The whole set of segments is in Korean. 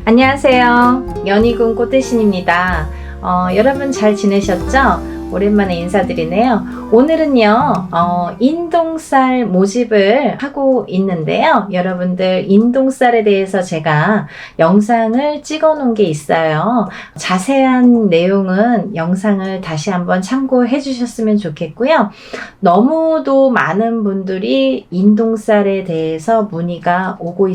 안녕하세요. 연희군 꽃대신입니다. 여러분 잘 지내셨죠? 오랜만에 인사드리네요. 오늘은요, 인동쌀 모집을 하고 있는데요. 여러분들 인동쌀에 대해서 제가 영상을 찍어 놓은 게 있어요. 자세한 내용은 영상을 다시 한번 참고해 주셨으면 좋겠고요. 너무도 많은 분들이 인동쌀에 대해서 문의가 오고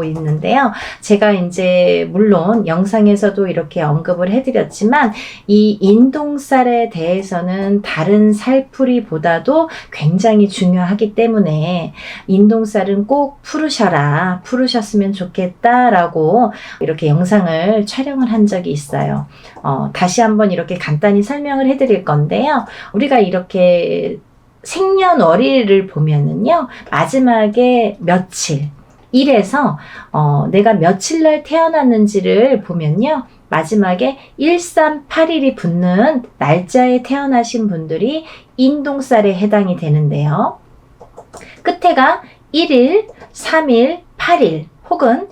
있는데요. 제가 이제 물론 영상에서도 이렇게 언급을 해드렸지만 이 인동쌀에 대해서는 다른 살풀이보다도 굉장히 중요하기 때문에 인동쌀은 꼭 풀으셨으면 좋겠다라고 이렇게 영상을 촬영을 한 적이 있어요. 다시 한번 이렇게 간단히 설명을 해드릴 건데요. 우리가 이렇게 생년월일을 보면은요, 마지막에 며칠, 일에서 내가 며칠 날 태어났는지를 보면요, 마지막에 1381이 붙는 날짜에 태어나신 분들이 인동쌀에 해당이 되는데요. 끝에가 1일, 3일, 8일 혹은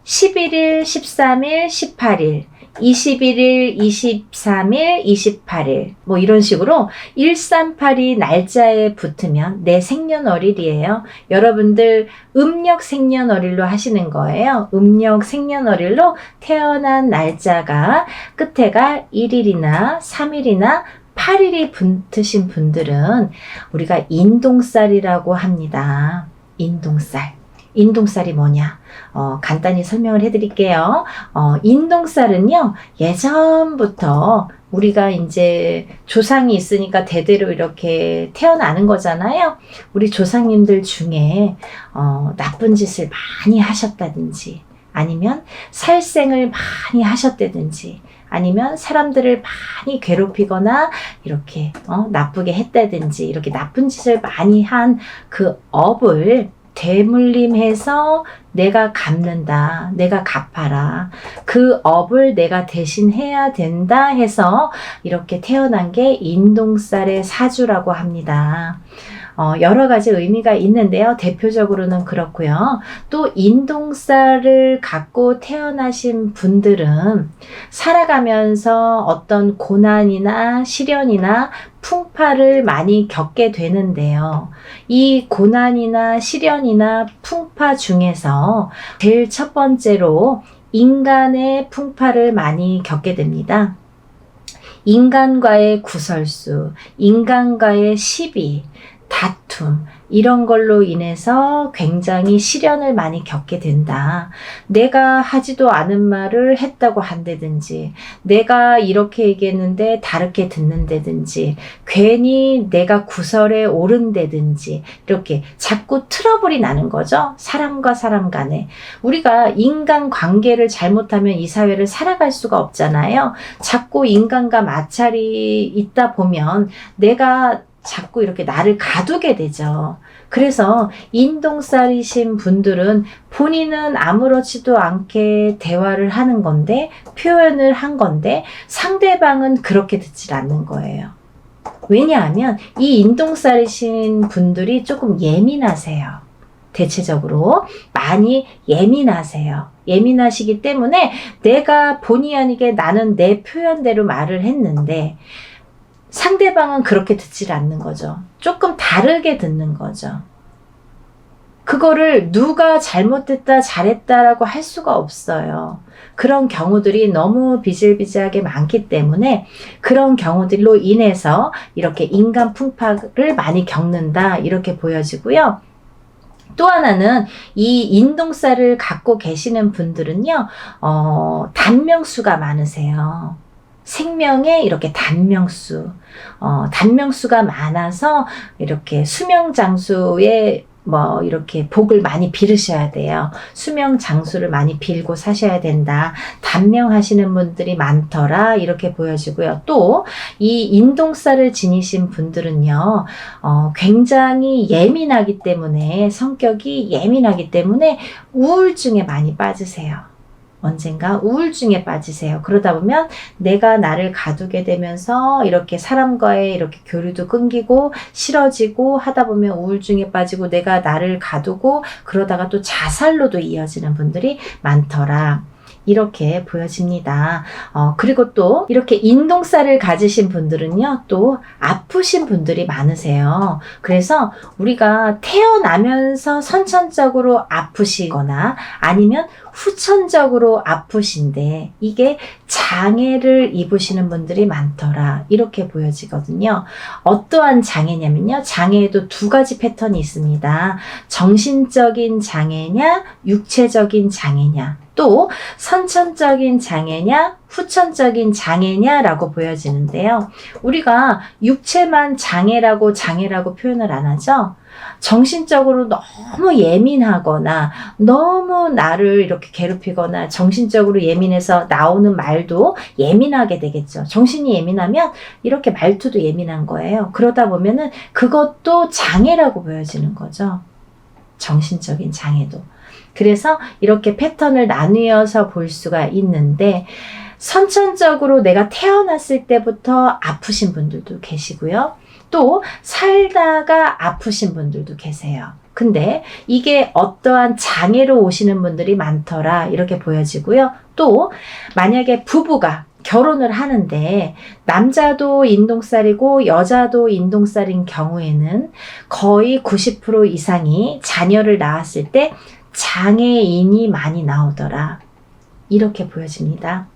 11일, 13일, 18일 21일, 23일, 28일 뭐 이런 식으로 1382 날짜에 붙으면 내 생년월일이에요. 여러분들 음력 생년월일로 하시는 거예요. 음력 생년월일로 태어난 날짜가 끝에가 1일이나 3일이나 8일이 붙으신 분들은 우리가 인동쌀이라고 합니다. 인동쌀이 뭐냐? 간단히 설명을 해드릴게요. 인동쌀은요, 예전부터 우리가 이제 조상이 있으니까 대대로 이렇게 태어나는 거잖아요. 우리 조상님들 중에, 나쁜 짓을 많이 하셨다든지, 아니면 살생을 많이 하셨다든지, 아니면 사람들을 많이 괴롭히거나 이렇게 나쁘게 했다든지, 이렇게 나쁜 짓을 많이 한 그 업을 되물림해서 내가 갚는다, 내가 갚아라, 그 업을 내가 대신해야 된다 해서 이렇게 태어난 게 인동쌀의 사주라고 합니다. 여러 가지 의미가 있는데요. 대표적으로는 그렇고요. 또 인동쌀을 갖고 태어나신 분들은 살아가면서 어떤 고난이나 시련이나 풍파를 많이 겪게 되는데요. 이 고난이나 시련이나 풍파 중에서 제일 첫 번째로 인간의 풍파를 많이 겪게 됩니다. 인간과의 구설수, 인간과의 시비, 다툼, 이런 걸로 인해서 굉장히 시련을 많이 겪게 된다. 내가 하지도 않은 말을 했다고 한다든지, 내가 이렇게 얘기했는데 다르게 듣는다든지, 괜히 내가 구설에 오른다든지, 이렇게 자꾸 트러블이 나는 거죠. 사람과 사람 간에. 우리가 인간 관계를 잘못하면 이 사회를 살아갈 수가 없잖아요. 자꾸 인간과 마찰이 있다 보면 내가 자꾸 이렇게 나를 가두게 되죠. 그래서 인동쌀이신 분들은 본인은 아무렇지도 않게 대화를 하는 건데, 표현을 한 건데, 상대방은 그렇게 듣질 않는 거예요. 왜냐하면 이 인동쌀이신 분들이 조금 예민하세요. 대체적으로 많이 예민하세요. 예민하시기 때문에 내가 본의 아니게 나는 내 표현대로 말을 했는데 상대방은 그렇게 듣질 않는 거죠. 조금 다르게 듣는 거죠. 그거를 누가 잘못했다, 잘했다라고 할 수가 없어요. 그런 경우들이 너무 비일비재하게 많기 때문에 그런 경우들로 인해서 이렇게 인간 풍파를 많이 겪는다, 이렇게 보여지고요. 또 하나는 이 인동쌀을 갖고 계시는 분들은요, 단명수가 많으세요. 생명에 이렇게 단명수가 많아서 이렇게 수명장수에 이렇게 복을 많이 빌으셔야 돼요. 수명장수를 많이 빌고 사셔야 된다. 단명하시는 분들이 많더라, 이렇게 보여지고요. 또 이 인동쌀을 지니신 분들은요, 굉장히 예민하기 때문에, 성격이 예민하기 때문에 우울증에 많이 빠지세요. 언젠가 우울증에 빠지세요. 그러다 보면 내가 나를 가두게 되면서 이렇게 사람과의 이렇게 교류도 끊기고 싫어지고 하다 보면 우울증에 빠지고 내가 나를 가두고 그러다가 또 자살로도 이어지는 분들이 많더라. 이렇게 보여집니다. 그리고 또 이렇게 인동살을 가지신 분들은요, 또 아프신 분들이 많으세요. 그래서 우리가 태어나면서 선천적으로 아프시거나 아니면 후천적으로 아프신데 이게 장애를 입으시는 분들이 많더라. 이렇게 보여지거든요. 어떠한 장애냐면요. 장애에도 두 가지 패턴이 있습니다. 정신적인 장애냐, 육체적인 장애냐. 또 선천적인 장애냐 후천적인 장애냐라고 보여지는데요. 우리가 육체만 장애라고 표현을 안 하죠. 정신적으로 너무 예민하거나 너무 나를 이렇게 괴롭히거나 정신적으로 예민해서 나오는 말도 예민하게 되겠죠. 정신이 예민하면 이렇게 말투도 예민한 거예요. 그러다 보면은 그것도 장애라고 보여지는 거죠. 정신적인 장애도. 그래서 이렇게 패턴을 나누어서 볼 수가 있는데 선천적으로 내가 태어났을 때부터 아프신 분들도 계시고요. 또 살다가 아프신 분들도 계세요. 근데 이게 어떠한 장애로 오시는 분들이 많더라 이렇게 보여지고요. 또 만약에 부부가 결혼을 하는데 남자도 인동살이고 여자도 인동살인 경우에는 거의 90% 이상이 자녀를 낳았을 때 장애인이 많이 나오더라. 이렇게 보여집니다.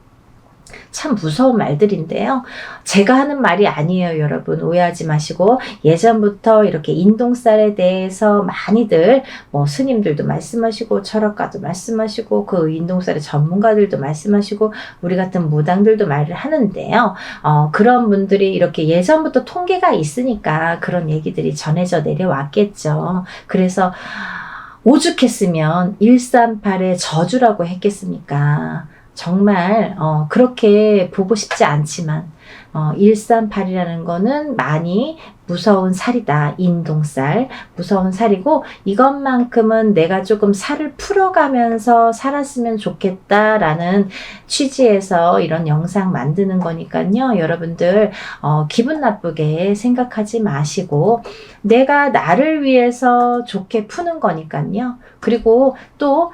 참 무서운 말들인데요. 제가 하는 말이 아니에요, 여러분. 오해하지 마시고 예전부터 이렇게 인동살에 대해서 많이들 스님들도 말씀하시고 철학가도 말씀하시고 그 인동살의 전문가들도 말씀하시고 우리 같은 무당들도 말을 하는데요. 그런 분들이 이렇게 예전부터 통계가 있으니까 그런 얘기들이 전해져 내려왔겠죠. 그래서 오죽했으면 138의 저주라고 했겠습니까? 정말 그렇게 보고 싶지 않지만 138이라는 거는 많이 무서운 살이다. 인동살. 무서운 살이고 이것만큼은 내가 조금 살을 풀어가면서 살았으면 좋겠다라는 취지에서 이런 영상 만드는 거니까요. 여러분들 기분 나쁘게 생각하지 마시고 내가 나를 위해서 좋게 푸는 거니까요. 그리고 또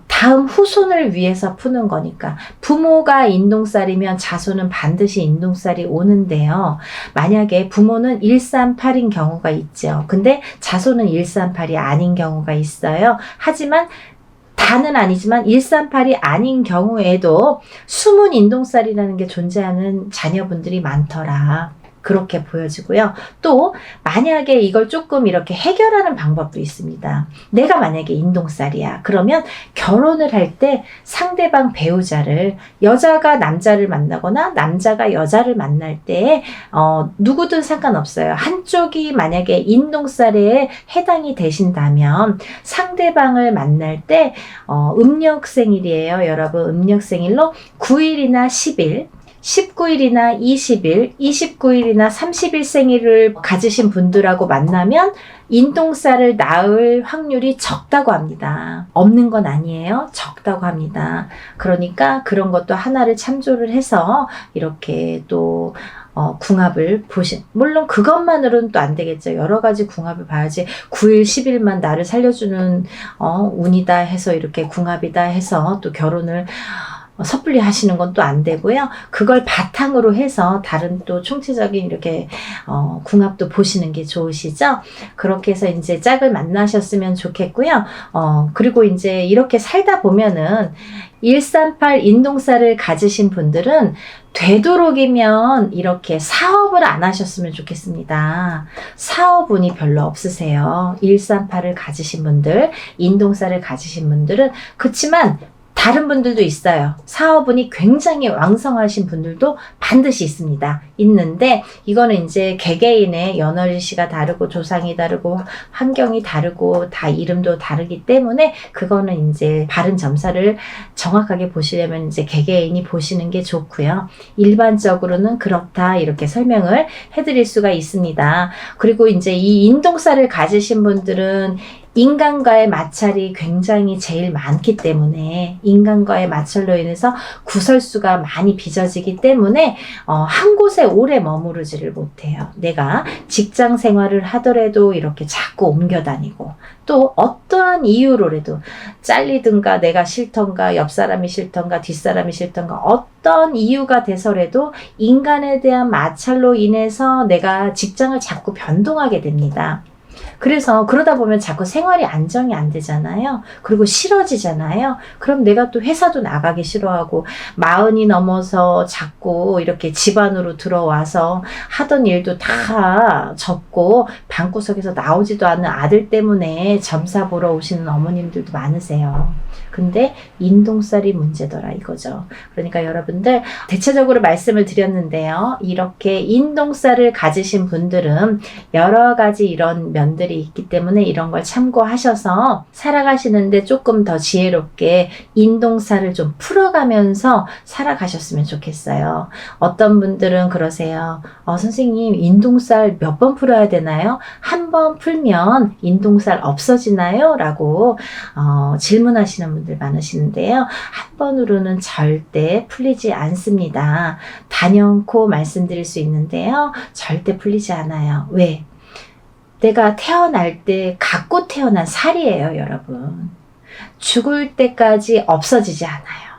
다음 후손을 위해서 푸는 거니까 부모가 인동살이면 자손은 반드시 인동살이 오는데요. 만약에 부모는 138인 경우가 있죠. 근데 자손은 138이 아닌 경우가 있어요. 하지만 다는 아니지만 138이 아닌 경우에도 숨은 인동살이라는 게 존재하는 자녀분들이 많더라. 그렇게 보여지고요. 또 만약에 이걸 조금 이렇게 해결하는 방법도 있습니다. 내가 만약에 인동살이야. 그러면 결혼을 할 때 상대방 배우자를 여자가 남자를 만나거나 남자가 여자를 만날 때 누구든 상관없어요. 한쪽이 만약에 인동살에 해당이 되신다면 상대방을 만날 때 음력생일이에요. 여러분 음력생일로 9일이나 10일 19일이나 20일, 29일이나 30일 생일을 가지신 분들하고 만나면 인동살을 낳을 확률이 적다고 합니다. 없는 건 아니에요. 적다고 합니다. 그러니까 그런 것도 하나를 참조를 해서 이렇게 또 궁합을 물론 그것만으로는 또 안 되겠죠. 여러 가지 궁합을 봐야지 9일, 10일만 나를 살려주는 운이다 해서 이렇게 궁합이다 해서 또 결혼을 섣불리 하시는 건 또 안 되고요. 그걸 바탕으로 해서 다른 또 총체적인 이렇게 궁합도 보시는 게 좋으시죠. 그렇게 해서 이제 짝을 만나셨으면 좋겠고요. 그리고 이제 이렇게 살다 보면은 138 인동살을 가지신 분들은 되도록이면 이렇게 사업을 안 하셨으면 좋겠습니다. 사업운이 별로 없으세요. 138을 가지신 분들, 인동살을 가지신 분들은 그렇지만 다른 분들도 있어요. 사업운이 굉장히 왕성하신 분들도 반드시 있습니다. 있는데 이거는 이제 개개인의 연월일시가 다르고 조상이 다르고 환경이 다르고 다 이름도 다르기 때문에 그거는 이제 바른 점사를 정확하게 보시려면 이제 개개인이 보시는 게 좋고요. 일반적으로는 그렇다 이렇게 설명을 해드릴 수가 있습니다. 그리고 이제 이 인동살을 가지신 분들은 인간과의 마찰이 굉장히 제일 많기 때문에 인간과의 마찰로 인해서 구설수가 많이 빚어지기 때문에 한 곳에 오래 머무르지를 못해요. 내가 직장 생활을 하더라도 이렇게 자꾸 옮겨 다니고 또 어떠한 이유로라도 잘리든가 내가 싫던가 옆 사람이 싫던가 뒷사람이 싫던가 어떤 이유가 돼서라도 인간에 대한 마찰로 인해서 내가 직장을 자꾸 변동하게 됩니다. 그래서 그러다 보면 자꾸 생활이 안정이 안 되잖아요. 그리고 싫어지잖아요. 그럼 내가 또 회사도 나가기 싫어하고 40이 넘어서 자꾸 이렇게 집안으로 들어와서 하던 일도 다 접고 방구석에서 나오지도 않는 아들 때문에 점사 보러 오시는 어머님들도 많으세요. 근데 인동살이 문제더라 이거죠. 그러니까 여러분들 대체적으로 말씀을 드렸는데요. 이렇게 인동살을 가지신 분들은 여러 가지 이런 면들이 있기 때문에 이런 걸 참고하셔서 살아가시는데 조금 더 지혜롭게 인동살을 좀 풀어가면서 살아가셨으면 좋겠어요. 어떤 분들은 그러세요. 선생님 인동살 몇 번 풀어야 되나요? 한 번 풀면 인동살 없어지나요? 라고 질문하시는 분들 많으시는데요. 한 번으로는 절대 풀리지 않습니다. 단연코 말씀드릴 수 있는데요. 절대 풀리지 않아요. 왜? 내가 태어날 때 갖고 태어난 살이에요, 여러분. 죽을 때까지 없어지지 않아요.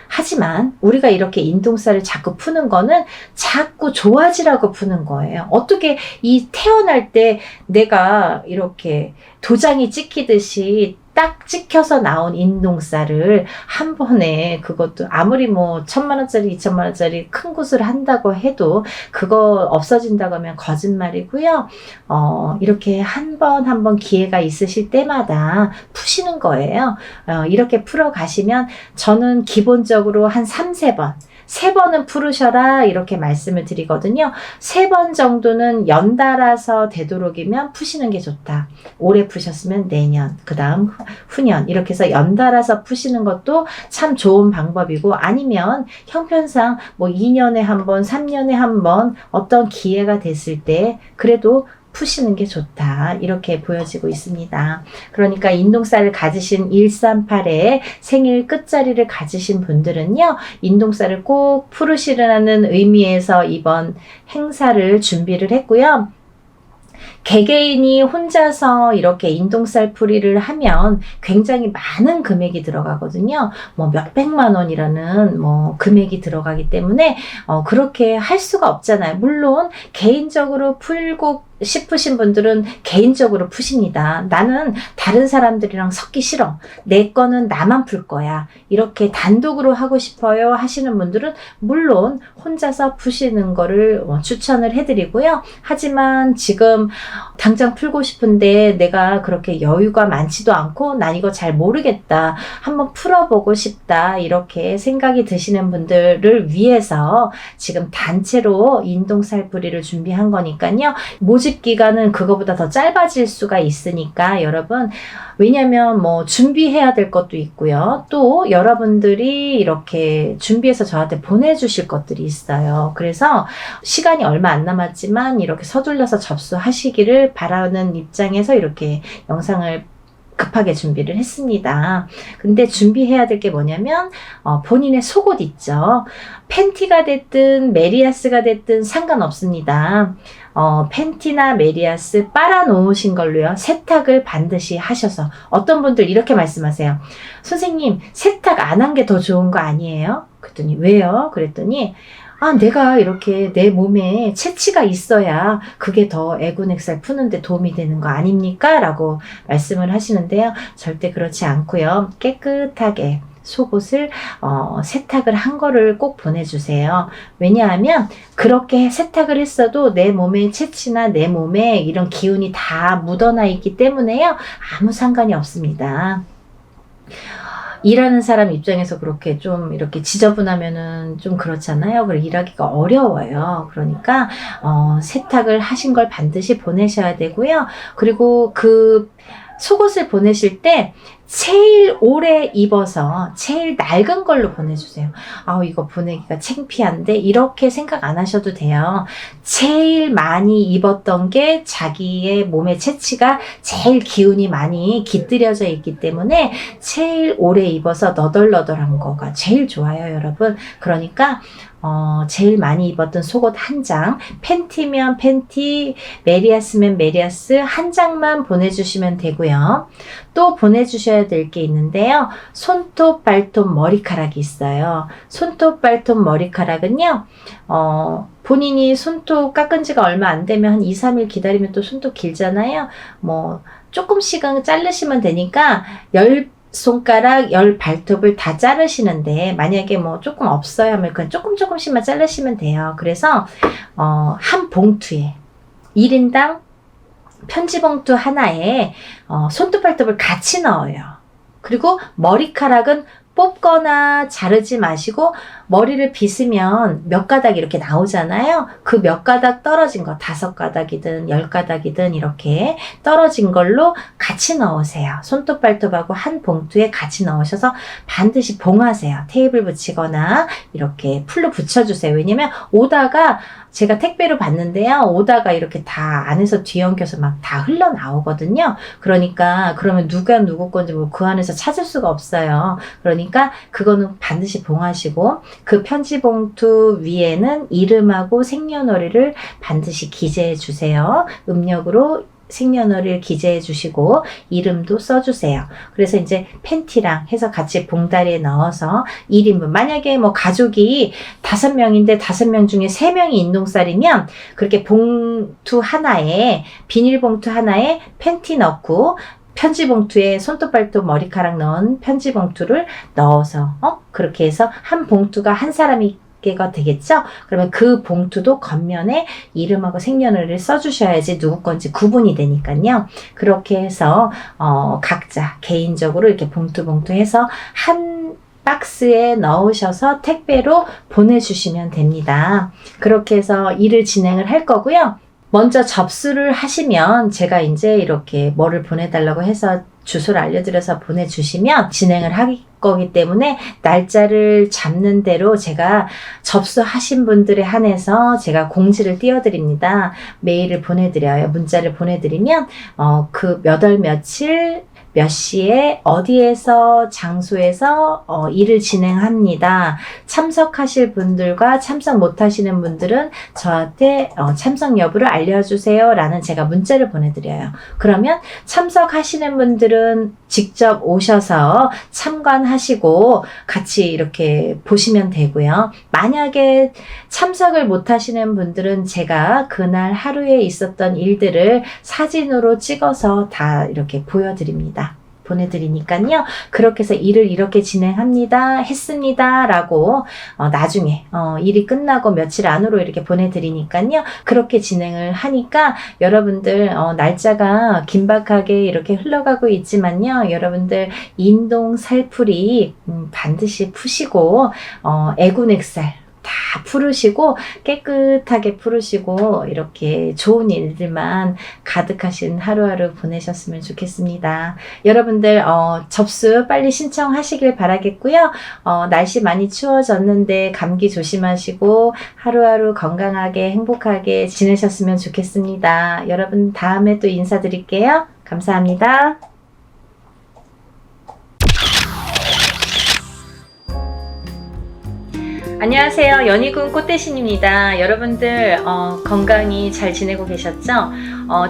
하지만 우리가 이렇게 인동살을 자꾸 푸는 거는 자꾸 좋아지라고 푸는 거예요. 어떻게 이 태어날 때 내가 이렇게 도장이 찍히듯이 딱 찍혀서 나온 인동살을 한 번에 그것도 아무리 뭐 1,000만 원짜리 2,000만 원짜리 큰 곳을 한다고 해도 그거 없어진다고 하면 거짓말이고요. 이렇게 한 번 기회가 있으실 때마다 푸시는 거예요. 이렇게 풀어 가시면 저는 기본적으로 한 3-4번 3번은 풀으셔라 이렇게 말씀을 드리거든요. 3번 정도는 연달아서 되도록이면 푸시는 게 좋다. 올해 푸셨으면 내년, 그 다음 후년 이렇게 해서 연달아서 푸시는 것도 참 좋은 방법이고 아니면 형편상 뭐 2년에 한 번, 3년에 한 번 어떤 기회가 됐을 때 그래도 푸시는 게 좋다. 이렇게 보여지고 있습니다. 그러니까 인동살을 가지신 138의 생일 끝자리를 가지신 분들은요. 인동살을 꼭 풀으시라는 의미에서 이번 행사를 준비를 했고요. 개개인이 혼자서 이렇게 인동살 풀이를 하면 굉장히 많은 금액이 들어가거든요. 뭐 몇백만 원이라는 뭐 금액이 들어가기 때문에 그렇게 할 수가 없잖아요. 물론 개인적으로 풀고 싶으신 분들은 개인적으로 푸십니다. 나는 다른 사람들이랑 섞기 싫어. 내 거는 나만 풀 거야. 이렇게 단독으로 하고 싶어요 하시는 분들은 물론 혼자서 푸시는 거를 추천을 해드리고요. 하지만 지금 당장 풀고 싶은데 내가 그렇게 여유가 많지도 않고 난 이거 잘 모르겠다. 한번 풀어보고 싶다. 이렇게 생각이 드시는 분들을 위해서 지금 단체로 인동살풀이를 준비한 거니까요. 모집 기간은 그거보다 더 짧아질 수가 있으니까 여러분 왜냐면 뭐 준비해야 될 것도 있고요. 또 여러분들이 이렇게 준비해서 저한테 보내주실 것들이 있어요. 그래서 시간이 얼마 안 남았지만 이렇게 서둘러서 접수하시기를 바라는 입장에서 이렇게 영상을 급하게 준비를 했습니다. 근데 준비해야 될 게 뭐냐면 본인의 속옷 있죠. 팬티가 됐든 메리아스가 됐든 상관없습니다. 팬티나 메리아스 빨아놓으신 걸로요. 세탁을 반드시 하셔서 어떤 분들 이렇게 말씀하세요. 선생님 세탁 안 한 게 더 좋은 거 아니에요? 그랬더니 왜요? 그랬더니 내가 이렇게 내 몸에 채취가 있어야 그게 더 애군액살 푸는데 도움이 되는 거 아닙니까? 라고 말씀을 하시는데요. 절대 그렇지 않고요. 깨끗하게 속옷을 세탁을 한 거를 꼭 보내주세요. 왜냐하면 그렇게 세탁을 했어도 내 몸의 채취나 내 몸에 이런 기운이 다 묻어나 있기 때문에요. 아무 상관이 없습니다. 일하는 사람 입장에서 그렇게 좀 이렇게 지저분하면은 좀 그렇잖아요. 그리고 일하기가 어려워요. 그러니까 세탁을 하신 걸 반드시 보내셔야 되고요. 그리고 그 속옷을 보내실 때 제일 오래 입어서 제일 낡은 걸로 보내주세요. 이거 보내기가 창피한데 이렇게 생각 안 하셔도 돼요. 제일 많이 입었던 게 자기의 몸의 체취가 제일 기운이 많이 깃들여져 있기 때문에 제일 오래 입어서 너덜너덜한 거가 제일 좋아요, 여러분. 그러니까 제일 많이 입었던 속옷 한 장, 팬티면 팬티, 메리아스면 메리아스 한 장만 보내주시면 되고요. 또 보내주셔야 될 게 있는데요. 손톱, 발톱, 머리카락이 있어요. 손톱, 발톱, 머리카락은요. 본인이 손톱 깎은 지가 얼마 안 되면 한 2, 3일 기다리면 또 손톱 길잖아요. 조금씩은 자르시면 되니까 10손가락 10발톱을 다 자르시는데 만약에 조금 없어요 하면 그냥 조금씩만 자르시면 돼요. 그래서 한 봉투에 1인당 편지봉투 하나에 손톱 발톱을 같이 넣어요. 그리고 머리카락은 뽑거나 자르지 마시고 머리를 빗으면 몇 가닥 이렇게 나오잖아요. 그 몇 가닥 떨어진 거 5가닥이든 10가닥이든 이렇게 떨어진 걸로 같이 넣으세요. 손톱 발톱하고 한 봉투에 같이 넣으셔서 반드시 봉하세요. 테이블 붙이거나 이렇게 풀로 붙여주세요. 왜냐면 오다가 제가 택배로 받는데요. 오다가 이렇게 다 안에서 뒤엉켜서 막 다 흘러나오거든요. 그러니까 그러면 누가 누구 건지 그 안에서 찾을 수가 없어요. 그러니까 그거는 반드시 봉하시고 그 편지 봉투 위에는 이름하고 생년월일을 반드시 기재해 주세요. 음력으로 생년월일 기재해 주시고 이름도 써주세요. 그래서 이제 팬티랑 해서 같이 봉다리에 넣어서 1인분 만약에 가족이 5명인데 5명 중에 3명이 인동살이면 그렇게 봉투 하나에 비닐봉투 하나에 팬티 넣고 편지 봉투에 손톱 발톱 머리카락 넣은 편지 봉투를 넣어서 그렇게 해서 한 봉투가 한 사람이 가 되겠죠? 그러면 그 봉투도 겉면에 이름하고 생년월일을 써주셔야지 누구 건지 구분이 되니까요. 그렇게 해서 각자 개인적으로 이렇게 봉투 해서 한 박스에 넣으셔서 택배로 보내주시면 됩니다. 그렇게 해서 일을 진행을 할 거고요. 먼저 접수를 하시면 제가 이제 이렇게 뭐를 보내달라고 해서 주소를 알려드려서 보내주시면 진행을 할 거기 때문에 날짜를 잡는 대로 제가 접수하신 분들에 한해서 제가 공지를 띄워드립니다. 메일을 보내드려요. 문자를 보내드리면 그 몇 월 며칠 몇 시에 어디에서 장소에서 일을 진행합니다. 참석하실 분들과 참석 못하시는 분들은 저한테 참석 여부를 알려주세요 라는 제가 문자를 보내드려요. 그러면 참석하시는 분들은 직접 오셔서 참관하시고 같이 이렇게 보시면 되고요. 만약에 참석을 못하시는 분들은 제가 그날 하루에 있었던 일들을 사진으로 찍어서 다 이렇게 보내드리니까요. 그렇게 해서 일을 이렇게 진행합니다. 했습니다. 라고 나중에 일이 끝나고 며칠 안으로 이렇게 보내드리니까요. 그렇게 진행을 하니까 여러분들 날짜가 긴박하게 이렇게 흘러가고 있지만요. 여러분들 인동 살풀이 반드시 푸시고 애군액살 다 풀으시고 깨끗하게 풀으시고 이렇게 좋은 일들만 가득하신 하루하루 보내셨으면 좋겠습니다. 여러분들 접수 빨리 신청하시길 바라겠고요. 날씨 많이 추워졌는데 감기 조심하시고 하루하루 건강하게 행복하게 지내셨으면 좋겠습니다. 여러분 다음에 또 인사드릴게요. 감사합니다. 안녕하세요. 연희군 꽃대신입니다. 여러분들 건강히 잘 지내고 계셨죠?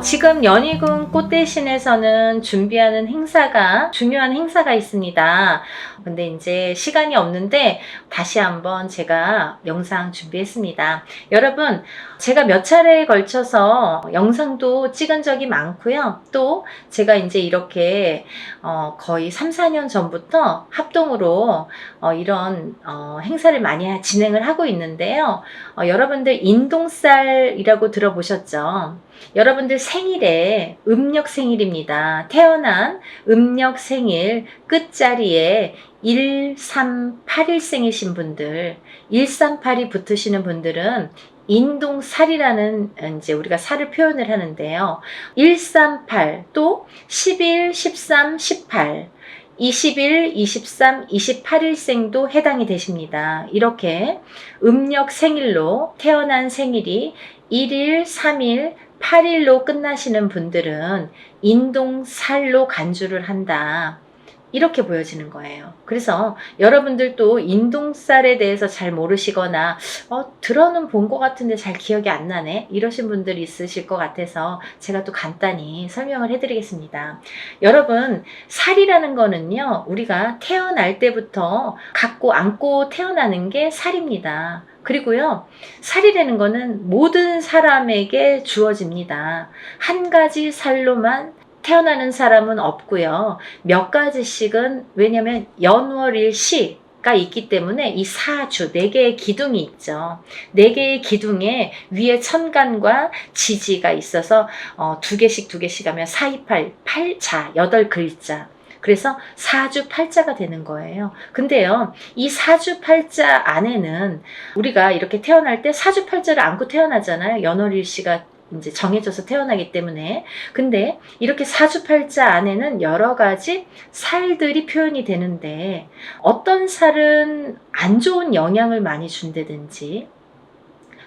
지금 연희군 꽃대신에서는 준비하는 중요한 행사가 있습니다. 근데 이제 시간이 없는데 다시 한번 제가 영상 준비했습니다. 여러분, 제가 몇 차례에 걸쳐서 영상도 찍은 적이 많고요. 또 제가 이제 이렇게 거의 3, 4년 전부터 합동으로 이런 행사를 많이 진행을 하고 있는데요. 여러분들 인동살이라고 들어보셨죠? 여러분들 생일에 음력 생일입니다. 태어난 음력 생일 끝자리에 1381생이신 분들, 138이 붙으시는 분들은 인동살이라는 이제 우리가 살을 표현을 하는데요. 138, 또 11, 13, 18 21, 23, 28일생도 해당이 되십니다. 이렇게 음력 생일로 태어난 생일이 1일, 3일, 8일로 끝나시는 분들은 인동살로 간주를 한다. 이렇게 보여지는 거예요. 그래서 여러분들도 인동살에 대해서 잘 모르시거나 들어는 본 것 같은데 잘 기억이 안 나네 이러신 분들이 있으실 것 같아서 제가 또 간단히 설명을 해드리겠습니다. 여러분, 살이라는 거는요, 우리가 태어날 때부터 갖고 안고 태어나는 게 살입니다. 그리고요, 살이라는 거는 모든 사람에게 주어집니다. 한 가지 살로만 태어나는 사람은 없고요. 몇 가지씩은, 왜냐면 연월일시가 있기 때문에 이 사주, 4개의 기둥이 있죠. 4개의 기둥에 위에 천간과 지지가 있어서 2개씩 하면 4, 2, 8, 8자, 8글자. 그래서 사주 팔자가 되는 거예요. 근데요, 이 사주 팔자 안에는 우리가 이렇게 태어날 때 사주 팔자를 안고 태어나잖아요. 연월일시가 이제 정해져서 태어나기 때문에. 근데 이렇게 사주팔자 안에는 여러 가지 살들이 표현이 되는데, 어떤 살은 안 좋은 영향을 많이 준다든지,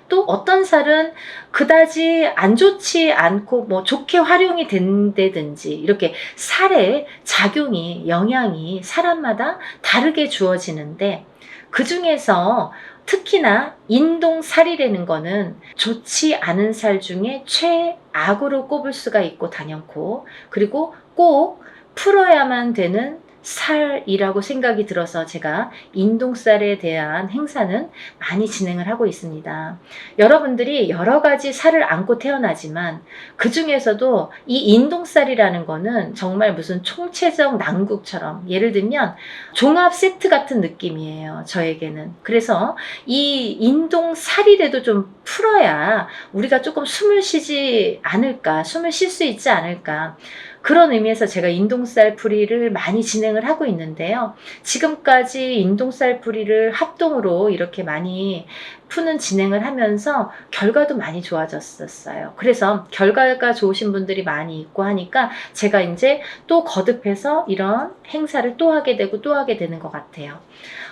또 어떤 살은 그다지 안 좋지 않고 뭐 좋게 활용이 된다든지, 이렇게 살의 작용이, 영향이 사람마다 다르게 주어지는데, 그 중에서 특히나 인동살이라는 거는 좋지 않은 살 중에 최악으로 꼽을 수가 있고 당연코, 그리고 꼭 풀어야만 되는 살이라고 생각이 들어서 제가 인동살에 대한 행사는 많이 진행을 하고 있습니다. 여러분들이 여러 가지 살을 안고 태어나지만 그 중에서도 이 인동살이라는 거는 정말 무슨 총체적 난국처럼, 예를 들면 종합 세트 같은 느낌이에요, 저에게는. 그래서 이 인동살이라도 좀 풀어야 우리가 조금 숨을 쉬지 않을까, 숨을 쉴 수 있지 않을까, 그런 의미에서 제가 인동살 풀이를 많이 진행을 하고 있는데요. 지금까지 인동살 풀이를 합동으로 이렇게 많이 푸는 진행을 하면서 결과도 많이 좋아졌었어요. 그래서 결과가 좋으신 분들이 많이 있고 하니까 제가 이제 또 거듭해서 이런 행사를 또 하게 되고 또 하게 되는 것 같아요.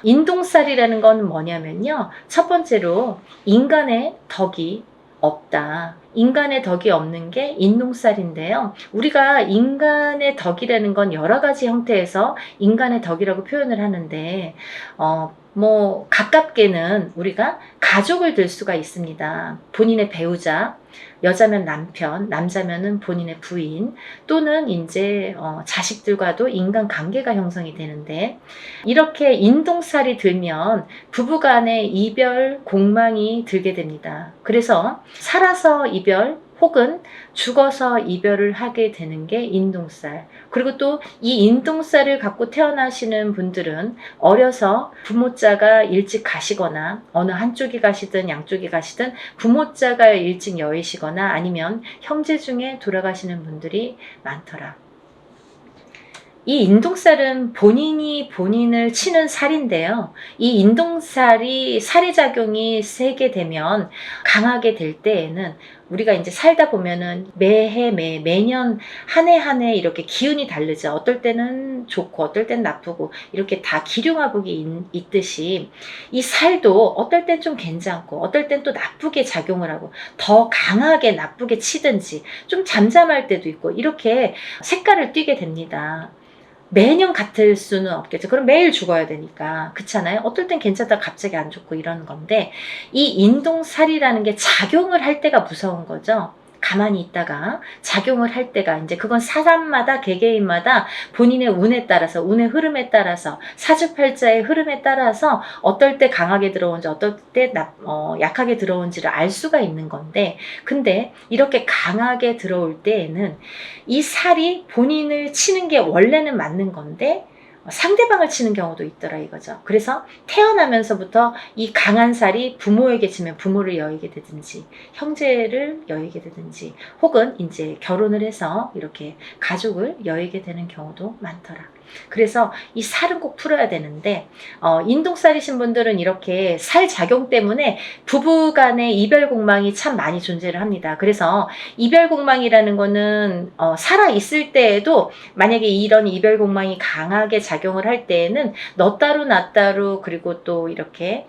인동살이라는 건 뭐냐면요, 첫 번째로 인간의 덕이 없다. 인간의 덕이 없는 게 인동살인데요. 우리가 인간의 덕이라는 건 여러 가지 형태에서 인간의 덕이라고 표현을 하는데, 가깝게는 우리가 가족을 들 수가 있습니다. 본인의 배우자, 여자면 남편, 남자면은 본인의 부인, 또는 이제 자식들과도 인간 관계가 형성이 되는데, 이렇게 인동살이 들면 부부간의 이별 공망이 들게 됩니다. 그래서 살아서 이별 혹은 죽어서 이별을 하게 되는 게 인동살. 그리고 또 이 인동살을 갖고 태어나시는 분들은 어려서 부모자가 일찍 가시거나, 어느 한쪽이 가시든 양쪽이 가시든 부모자가 일찍 여의시거나 아니면 형제 중에 돌아가시는 분들이 많더라. 이 인동살은 본인이 본인을 치는 살인데요. 이 인동살이 살의 작용이 세게 되면, 강하게 될 때에는 우리가 이제 살다 보면은 매해 매년 한 해 한 해 이렇게 기운이 다르죠. 어떨 때는 좋고 어떨 때는 나쁘고, 이렇게 다 기륭화복이 있듯이 이 살도 어떨 땐 좀 괜찮고 어떨 땐 또 나쁘게 작용을 하고, 더 강하게 나쁘게 치든지 좀 잠잠할 때도 있고, 이렇게 색깔을 띠게 됩니다. 매년 같을 수는 없겠죠. 그럼 매일 죽어야 되니까. 그렇잖아요. 어떨 땐 괜찮다 갑자기 안 좋고 이러는 건데, 이 인동살이라는 게 작용을 할 때가 무서운 거죠. 가만히 있다가 작용을 할 때가, 이제 그건 사람마다 개개인마다 본인의 운에 따라서, 운의 흐름에 따라서, 사주팔자의 흐름에 따라서 어떨 때 강하게 들어온지 어떨 때 약하게 들어온지를 알 수가 있는 건데, 근데 이렇게 강하게 들어올 때에는 이 살이 본인을 치는 게 원래는 맞는 건데, 상대방을 치는 경우도 있더라 이거죠. 그래서 태어나면서부터 이 강한 살이 부모에게 지면 부모를 여의게 되든지 형제를 여의게 되든지 혹은 이제 결혼을 해서 이렇게 가족을 여의게 되는 경우도 많더라. 그래서 이 살은 꼭 풀어야 되는데 인동살이신 분들은 이렇게 살 작용 때문에 부부 간의 이별 공망이 참 많이 존재를 합니다. 그래서 이별 공망이라는 거는 살아 있을 때에도 만약에 이런 이별 공망이 강하게 작용을 할 때에는 너 따로 나 따로 그리고 또 이렇게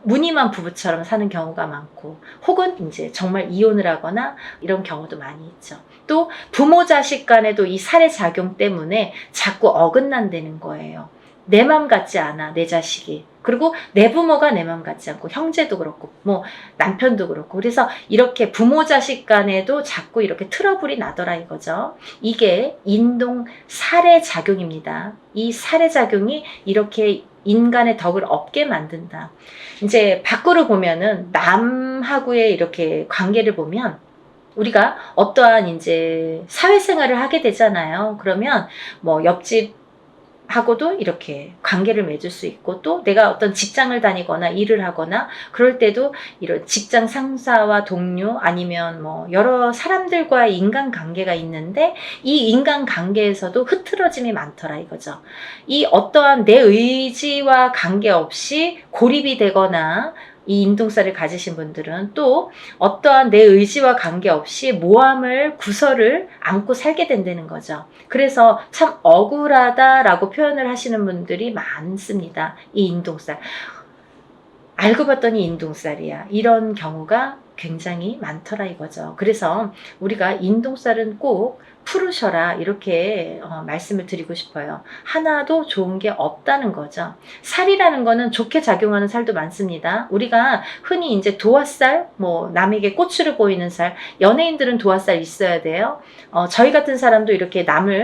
무늬만 부부처럼 사는 경우가 많고 혹은 이제 정말 이혼을 하거나 이런 경우도 많이 있죠. 또 부모 자식 간에도 이 살의 작용 때문에 자꾸 어긋난다는 거예요. 내 맘 같지 않아 내 자식이. 그리고 내 부모가 내 맘 같지 않고 형제도 그렇고 뭐 남편도 그렇고 그래서 이렇게 부모 자식 간에도 자꾸 이렇게 트러블이 나더라 이거죠. 이게 인동 살의 작용입니다. 이 살의 작용이 이렇게 인간의 덕을 없게 만든다. 이제 밖으로 보면은 남하고의 이렇게 관계를 보면 우리가 어떠한 이제 사회생활을 하게 되잖아요. 그러면 뭐 옆집하고도 이렇게 관계를 맺을 수 있고 또 내가 어떤 직장을 다니거나 일을 하거나 그럴 때도 이런 직장 상사와 동료 아니면 뭐 여러 사람들과의 인간관계가 있는데 이 인간관계에서도 흐트러짐이 많더라 이거죠. 이 어떠한 내 의지와 관계없이 고립이 되거나 이 인동살을 가지신 분들은 또 어떠한 내 의지와 관계없이 모함을 구설을 안고 살게 된다는 거죠. 그래서 참 억울하다라고 표현을 하시는 분들이 많습니다. 이 인동살. 알고 봤더니 인동살이야. 이런 경우가 굉장히 많더라 이거죠. 그래서 우리가 인동살은 꼭 풀으셔라 이렇게 말씀을 드리고 싶어요. 하나도 좋은 게 없다는 거죠. 살이라는 거는 좋게 작용하는 살도 많습니다. 우리가 흔히 이제 도화살, 뭐 남에게 꼬추를 보이는 살, 연예인들은 도화살 있어야 돼요. 저희 같은 사람도 이렇게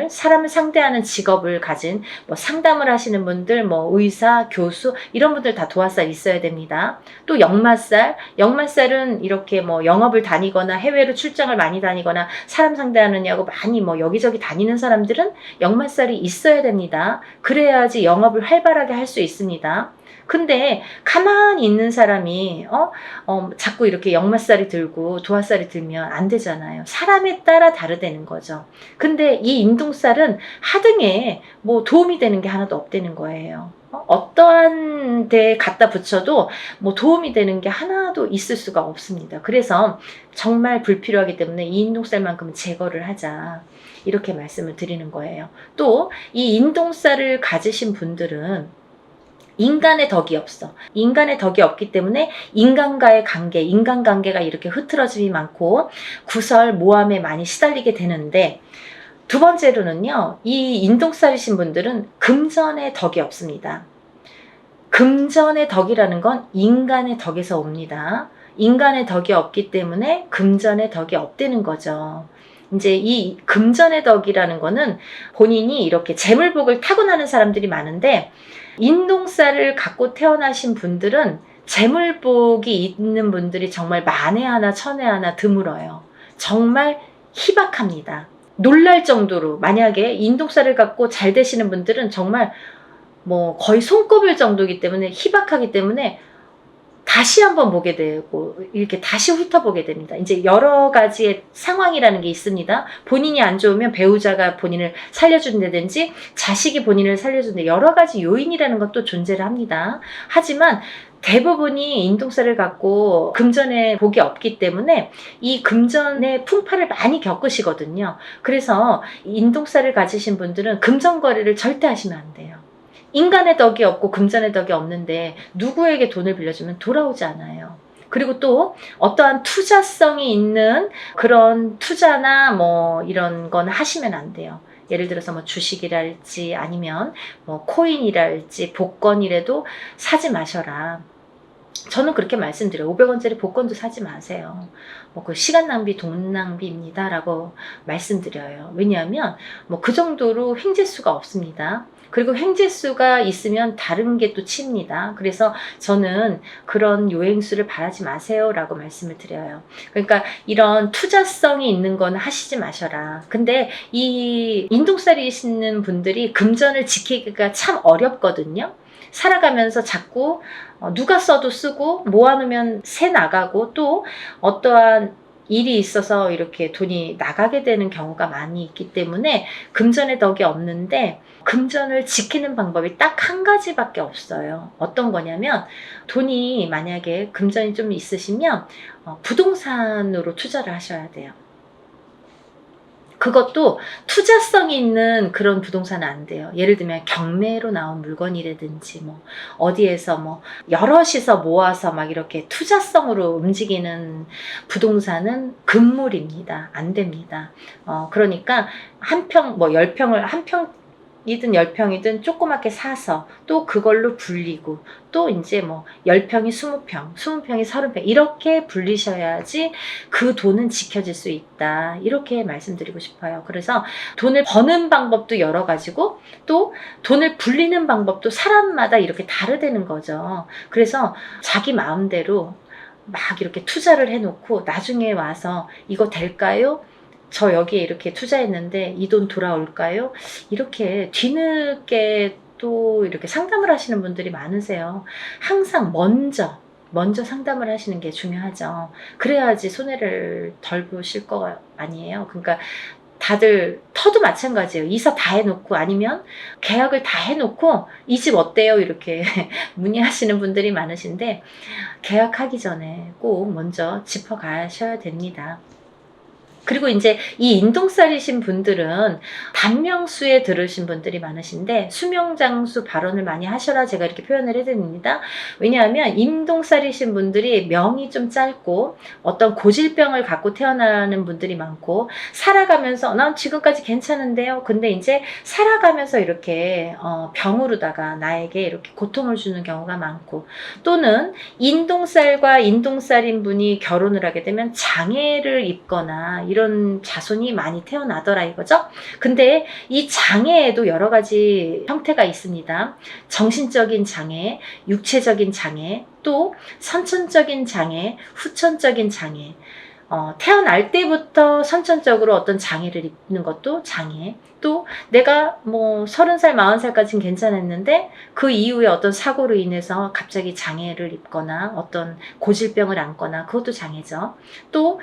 사람을 상대하는 직업을 가진 뭐 상담을 하시는 분들, 뭐 의사, 교수 이런 분들 다 도화살 있어야 됩니다. 또 역마살은 이렇게 뭐 영업을 다니거나 해외로 출장을 많이 다니거나 사람 상대하느냐고 많이 뭐 여기저기 다니는 사람들은 역마살이 있어야 됩니다. 그래야지 영업을 활발하게 할 수 있습니다. 근데 가만히 있는 사람이 자꾸 이렇게 역마살이 들고 도화살이 들면 안 되잖아요. 사람에 따라 다르다는 거죠. 근데 이 인동살은 하등에 뭐 도움이 되는 게 하나도 없다는 거예요. 어떠한 데에 갖다 붙여도 뭐 도움이 되는 게 하나도 있을 수가 없습니다. 그래서 정말 불필요하기 때문에 이 인동살만큼은 제거를 하자. 이렇게 말씀을 드리는 거예요. 또 이 인동살을 가지신 분들은 인간의 덕이 없어. 인간의 덕이 없기 때문에 인간과의 관계, 인간관계가 이렇게 흐트러짐이 많고 구설, 모함에 많이 시달리게 되는데 두 번째로는요. 이 인동살이신 분들은 금전의 덕이 없습니다. 금전의 덕이라는 건 인간의 덕에서 옵니다. 인간의 덕이 없기 때문에 금전의 덕이 없다는 거죠. 이제 이 금전의 덕이라는 거는 본인이 이렇게 재물복을 타고나는 사람들이 많은데 인동살을 갖고 태어나신 분들은 재물복이 있는 분들이 정말 만에 하나 천에 하나 드물어요. 정말 희박합니다. 놀랄 정도로 만약에 인동살을 갖고 잘 되시는 분들은 정말 뭐 거의 손꼽을 정도이기 때문에 희박하기 때문에 다시 한번 보게 되고 이렇게 다시 훑어보게 됩니다. 이제 여러 가지의 상황이라는 게 있습니다. 본인이 안 좋으면 배우자가 본인을 살려준다든지 자식이 본인을 살려준다 여러 가지 요인이라는 것도 존재를 합니다. 하지만 대부분이 인동살을 갖고 금전의 복이 없기 때문에 이 금전의 풍파를 많이 겪으시거든요. 그래서 인동살을 가지신 분들은 금전 거래를 절대 하시면 안 돼요. 인간의 덕이 없고 금전의 덕이 없는데 누구에게 돈을 빌려주면 돌아오지 않아요. 그리고 또 어떠한 투자성이 있는 그런 투자나 뭐 이런 건 하시면 안 돼요. 예를 들어서 뭐 주식이랄지 아니면 뭐 코인이랄지 복권이라도 사지 마셔라. 저는 그렇게 말씀드려요. 500원짜리 복권도 사지 마세요. 뭐 그 시간 낭비, 돈 낭비입니다. 라고 말씀드려요. 왜냐하면 뭐 그 정도로 횡재수가 없습니다. 그리고 횡재수가 있으면 다른 게 또 칩니다. 그래서 저는 그런 요행수를 바라지 마세요. 라고 말씀을 드려요. 그러니까 이런 투자성이 있는 건 하시지 마셔라. 근데 이 인동살이시는 분들이 금전을 지키기가 참 어렵거든요. 살아가면서 자꾸 누가 써도 쓰고 모아놓으면 새 나가고 또 어떠한 일이 있어서 이렇게 돈이 나가게 되는 경우가 많이 있기 때문에 금전의 덕이 없는데, 금전을 지키는 방법이 딱 한 가지밖에 없어요. 어떤 거냐면, 돈이 만약에 금전이 좀 있으시면 부동산으로 투자를 하셔야 돼요. 그것도 투자성이 있는 그런 부동산은 안 돼요. 예를 들면 경매로 나온 물건이라든지 뭐 어디에서 뭐 여럿이서 모아서 막 이렇게 투자성으로 움직이는 부동산은 금물입니다. 안 됩니다. 그러니까 한 평, 뭐 10평을 한 평이든 10평이든 조그맣게 사서 또 그걸로 불리고 또 이제 뭐 10평이 20평, 20평이 30평 이렇게 불리셔야지 그 돈은 지켜질 수 있다. 이렇게 말씀드리고 싶어요. 그래서 돈을 버는 방법도 여러 가지고 또 돈을 불리는 방법도 사람마다 이렇게 다르다는 거죠. 그래서 자기 마음대로 막 이렇게 투자를 해놓고 나중에 와서 이거 될까요? 저 여기에 이렇게 투자했는데 이 돈 돌아올까요? 이렇게 뒤늦게 또 이렇게 상담을 하시는 분들이 많으세요. 항상 먼저 상담을 하시는 게 중요하죠. 그래야지 손해를 덜 보실 거 아니에요. 그러니까 다들 터도 마찬가지예요. 이사 다 해놓고 아니면 계약을 다 해놓고 이 집 어때요? 이렇게 문의하시는 분들이 많으신데, 계약하기 전에 꼭 먼저 짚어가셔야 됩니다. 그리고 이제 이 인동살이신 분들은 단명수에 들으신 분들이 많으신데 수명장수 발언을 많이 하셔라 제가 이렇게 표현을 해드립니다. 왜냐하면 인동살이신 분들이 명이 좀 짧고 어떤 고질병을 갖고 태어나는 분들이 많고, 살아가면서 난 지금까지 괜찮은데요. 근데 이제 살아가면서 이렇게 병으로다가 나에게 이렇게 고통을 주는 경우가 많고, 또는 인동살과 인동살인 분이 결혼을 하게 되면 장애를 입거나 이런 자손이 많이 태어나더라 이거죠. 근데 이 장애에도 여러 가지 형태가 있습니다. 정신적인 장애, 육체적인 장애, 또 선천적인 장애, 후천적인 장애. 태어날 때부터 선천적으로 어떤 장애를 입는 것도 장애. 또 내가 뭐 30살, 40살까지는 괜찮았는데 그 이후에 어떤 사고로 인해서 갑자기 장애를 입거나 어떤 고질병을 안거나 그것도 장애죠. 또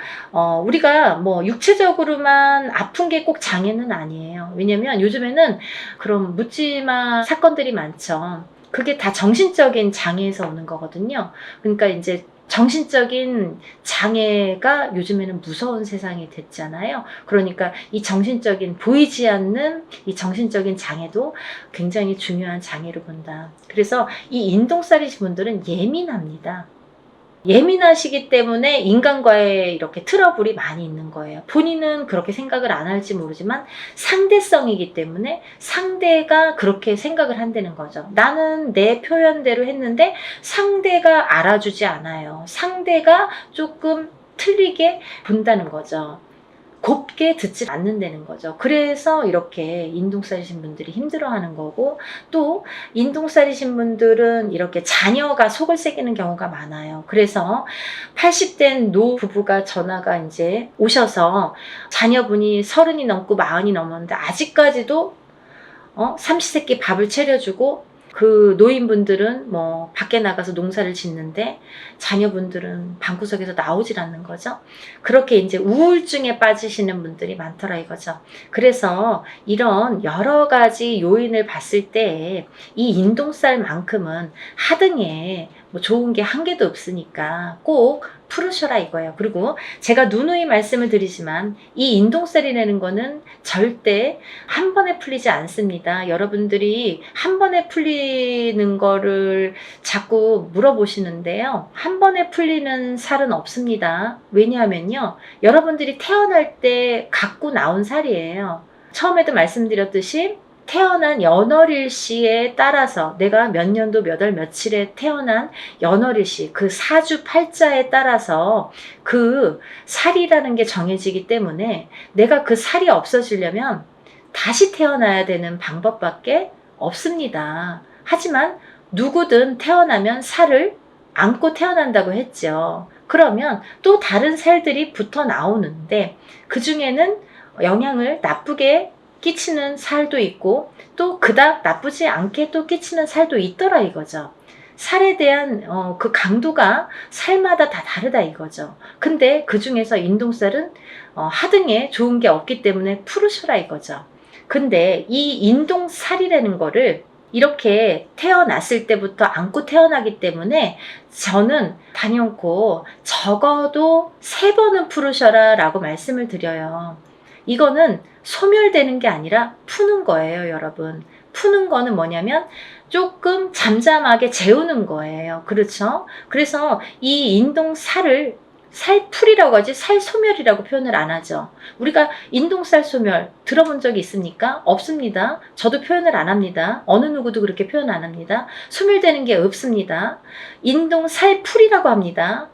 우리가 뭐 육체적으로만 아픈 게 꼭 장애는 아니에요. 왜냐면 요즘에는 그런 묻지마 사건들이 많죠. 그게 다 정신적인 장애에서 오는 거거든요. 그러니까 이제 정신적인 장애가 요즘에는 무서운 세상이 됐잖아요. 그러니까 이 정신적인, 보이지 않는 이 정신적인 장애도 굉장히 중요한 장애로 본다. 그래서 이 인동살이신 분들은 예민합니다. 예민하시기 때문에 인간과의 이렇게 트러블이 많이 있는 거예요. 본인은 그렇게 생각을 안 할지 모르지만 상대성이기 때문에 상대가 그렇게 생각을 한다는 거죠. 나는 내 표현대로 했는데 상대가 알아주지 않아요. 상대가 조금 틀리게 본다는 거죠. 곱게 듣지 않는다는 거죠. 그래서 이렇게 인동살이신 분들이 힘들어하는 거고, 또 인동살이신 분들은 이렇게 자녀가 속을 새기는 경우가 많아요. 그래서 80된 노 부부가 전화가 이제 오셔서 자녀분이 30이 넘고 40이 넘었는데 아직까지도 삼시세끼 밥을 차려주고, 그 노인분들은 뭐 밖에 나가서 농사를 짓는데 자녀분들은 방구석에서 나오질 않는 거죠. 그렇게 이제 우울증에 빠지시는 분들이 많더라 이거죠. 그래서 이런 여러 가지 요인을 봤을 때 이 인동살만큼은 하등에 뭐 좋은 게 한 개도 없으니까 꼭 풀으셔라 이거예요. 그리고 제가 누누이 말씀을 드리지만 이 인동살이라는 거는 절대 한 번에 풀리지 않습니다. 여러분들이 한 번에 풀리는 거를 자꾸 물어보시는데요. 한 번에 풀리는 살은 없습니다. 왜냐하면요, 여러분들이 태어날 때 갖고 나온 살이에요. 처음에도 말씀드렸듯이 태어난 연월일시에 따라서 내가 몇 년도 몇 월 며칠에 태어난 연월일시 그 사주 팔자에 따라서 그 살이라는 게 정해지기 때문에 내가 그 살이 없어지려면 다시 태어나야 되는 방법밖에 없습니다. 하지만 누구든 태어나면 살을 안고 태어난다고 했죠. 그러면 또 다른 살들이 붙어 나오는데 그 중에는 영향을 나쁘게 끼치는 살도 있고 또 그닥 나쁘지 않게 또 끼치는 살도 있더라 이거죠. 살에 대한 그 강도가 살마다 다 다르다 이거죠. 근데 그 중에서 인동살은 하등에 좋은 게 없기 때문에 푸르셔라 이거죠. 근데 이 인동살이라는 거를 이렇게 태어났을 때부터 안고 태어나기 때문에 저는 단연코 적어도 3번은 푸르셔라 라고 말씀을 드려요. 이거는 소멸되는 게 아니라 푸는 거예요, 여러분. 푸는 거는 뭐냐면 조금 잠잠하게 재우는 거예요. 그렇죠? 그래서 이 인동살을 살풀이라고 하지 살소멸이라고 표현을 안 하죠. 우리가 인동살 소멸 들어본 적이 있습니까? 없습니다. 저도 표현을 안 합니다. 어느 누구도 그렇게 표현 안 합니다. 소멸되는 게 없습니다. 인동살풀이라고 합니다.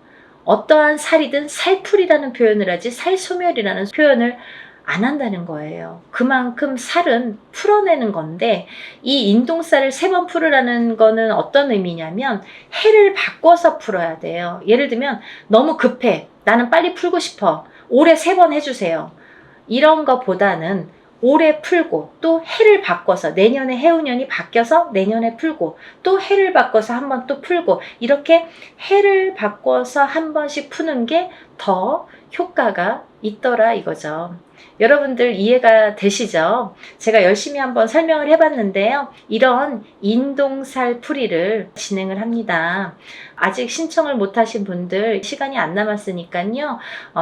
어떠한 살이든 살풀이라는 표현을 하지 살소멸이라는 표현을 안 한다는 거예요. 그만큼 살은 풀어내는 건데 이 인동살을 3번 풀으라는 거는 어떤 의미냐면 해를 바꿔서 풀어야 돼요. 예를 들면 너무 급해. 나는 빨리 풀고 싶어. 올해 3번 해주세요. 이런 것보다는 올해 풀고 또 해를 바꿔서 내년에 해운년이 바뀌어서 내년에 풀고 또 해를 바꿔서 한 번 또 풀고 이렇게 해를 바꿔서 한 번씩 푸는 게 더 효과가 있더라 이거죠. 여러분들 이해가 되시죠? 제가 열심히 한번 설명을 해봤는데요. 이런 인동살 풀이를 진행을 합니다. 아직 신청을 못하신 분들 시간이 안 남았으니까요.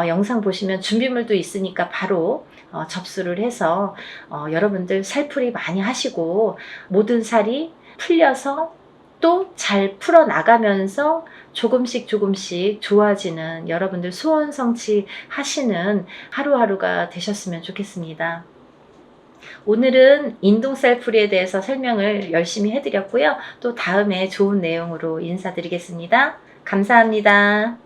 영상 보시면 준비물도 있으니까 바로 접수를 해서 여러분들 살풀이 많이 하시고 모든 살이 풀려서 또 잘 풀어나가면서 조금씩 좋아지는 여러분들 소원 성취하시는 하루하루가 되셨으면 좋겠습니다. 오늘은 인동살 풀이에 대해서 설명을 열심히 해드렸고요. 또 다음에 좋은 내용으로 인사드리겠습니다. 감사합니다.